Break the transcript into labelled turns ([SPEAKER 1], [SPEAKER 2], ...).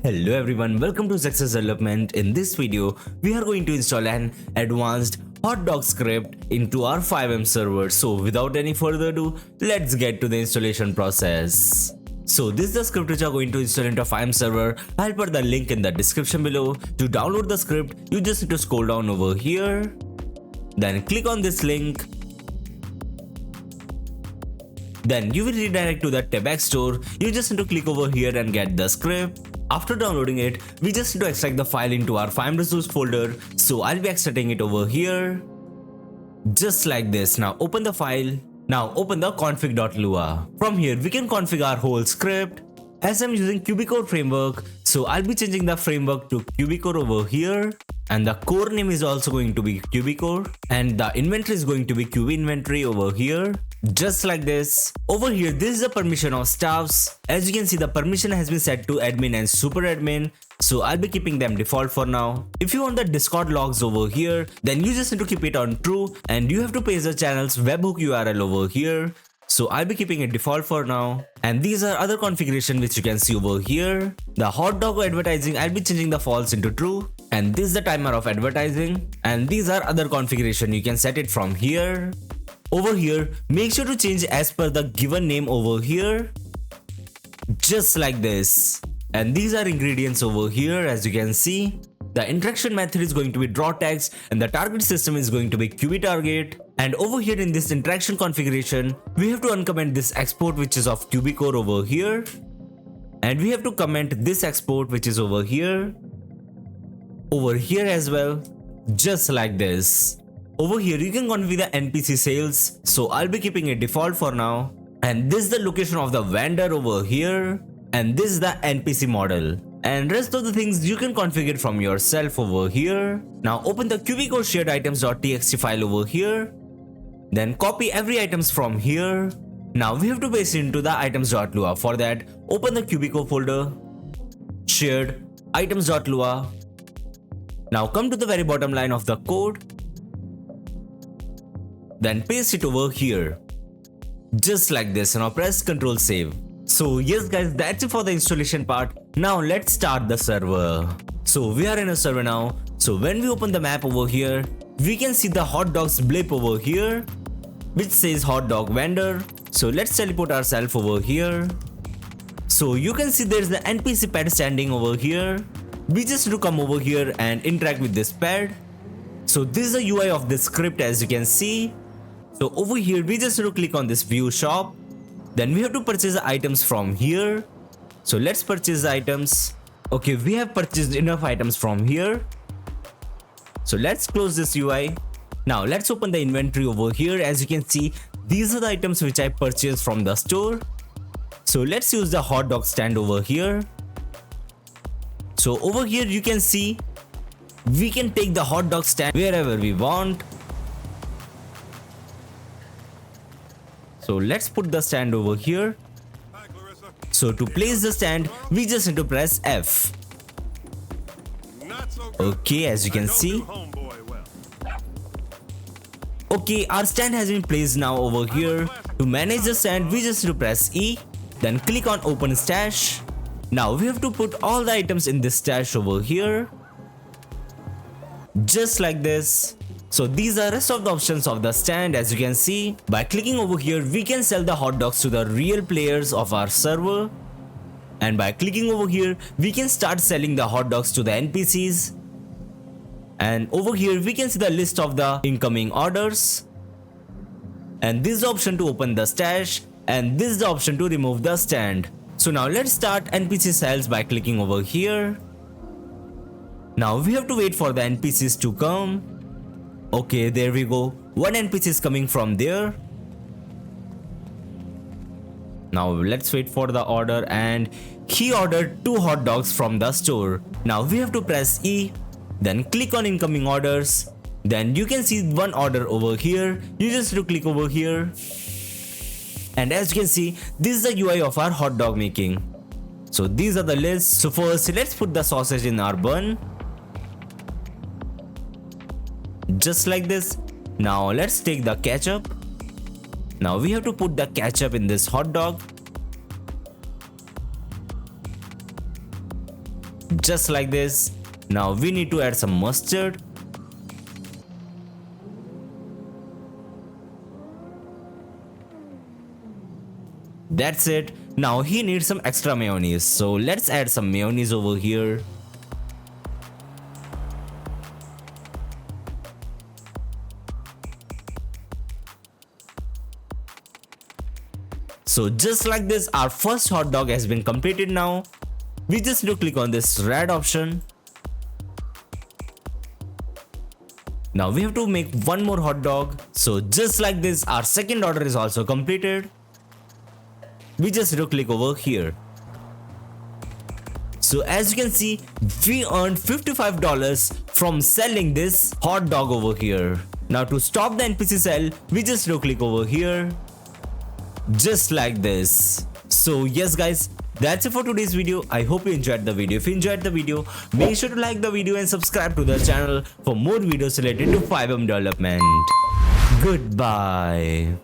[SPEAKER 1] Hello everyone, welcome to Zexus development. In this video, we are going to install an advanced hot dog script into our FiveM server. So without any further ado, let's get to the installation process. So this is the script which are going to install into FiveM server. I'll put the link in the description below. To download the script, you just need to scroll down over here. Then click on this link. Then you will redirect to the Tebex store. You just need to click over here and get the script. After downloading it, we just need to extract the file into our FiveM resource folder. So I'll be extracting it over here. Just like this. Now open the file. Now open the config.lua. From here, we can configure our whole script. As I'm using QBCore framework, so I'll be changing the framework to QBCore over here. And the core name is also going to be QBCore. And the inventory is going to be QB inventory over here. Just like this. Over here, this is the permission of staffs. As you can see, the permission has been set to admin and super admin. So I'll be keeping them default for now. If you want the Discord logs over here, then you just need to keep it on true. And you have to paste the channel's webhook URL over here. So I'll be keeping it default for now. And these are other configuration which you can see over here. The hot dog advertising, I'll be changing the false into true. And this is the timer of advertising. And these are other configuration, you can set it from here. Over here, make sure to change as per the given name over here. Just like this. And these are ingredients over here, as you can see. The interaction method is going to be draw text and the target system is going to be QB target. And over here in this interaction configuration, we have to uncomment this export which is of QBCore over here. And we have to comment this export which is over here. Over here as well. Just like this. Over here you can configure the NPC sales. So I'll be keeping it default for now. And this is the location of the vendor over here. And this is the NPC model. And rest of the things you can configure from yourself over here. Now open the QBCore shared items.txt file over here. Then copy every items from here. Now we have to paste it into the items.lua. For that, open the QBCore folder. Shared items.lua. Now come to the very bottom line of the code. Then paste it over here. Just like this. Now press Ctrl Save. So yes guys, that's it for the installation part. Now let's start the server. So we are in a server now. So when we open the map over here, we can see the hot dogs blip over here, which says hot dog vendor. So let's teleport ourselves over here. So you can see there's the NPC pad standing over here. We just need to come over here and interact with this pad. So this is the UI of this script, as you can see. So over here, we just need to click on this view shop. Then we have to purchase the items from here. So let's purchase the items. Okay, we have purchased enough items from here. So let's close this UI. Now let's open the inventory over here. As you can see, these are the items which I purchased from the store. So let's use the hot dog stand over here. So over here you can see we can take the hot dog stand wherever we want. So let's put the stand over here. So to place the stand, we just need to press F. Okay, as you can see. Okay, our stand has been placed now over here. To manage the stand, we just need to press E. Then click on Open Stash. Now we have to put all the items in this stash over here. Just like this. So these are rest of the options of the stand, as you can see. By clicking over here, we can sell the hot dogs to the real players of our server. And by clicking over here, we can start selling the hot dogs to the NPCs. And over here, we can see the list of the incoming orders. And this is the option to open the stash. And this is the option to remove the stand. So now let's start NPC sales by clicking over here. Now we have to wait for the NPCs to come. Okay, there we go. One NPC is coming from there. Now let's wait for the order, and he ordered 2 hot dogs from the store. Now we have to press E, then click on incoming orders. Then you can see one order over here. You just have to click over here. And as you can see, this is the UI of our hot dog making. So these are the lists. So first, let's put the sausage in our bun. Just like this. Now let's take the ketchup. Now we have to put the ketchup in this hot dog. just like this. Now we need to add some mustard. That's it. Now he needs some extra mayonnaise, so let's add some mayonnaise over here. So just like this, our first hot dog has been completed now. We just need to click on this red option. Now we have to make one more hot dog. So just like this, our second order is also completed. We just need to click over here. So as you can see, we earned $55 from selling this hot dog over here. Now to stop the NPC sell, we just need to click over here. Just like this. So yes guys, that's it for today's video. I hope you enjoyed the video. If you enjoyed the video, make sure to like the video and subscribe to the channel for more videos related to FiveM development. Goodbye.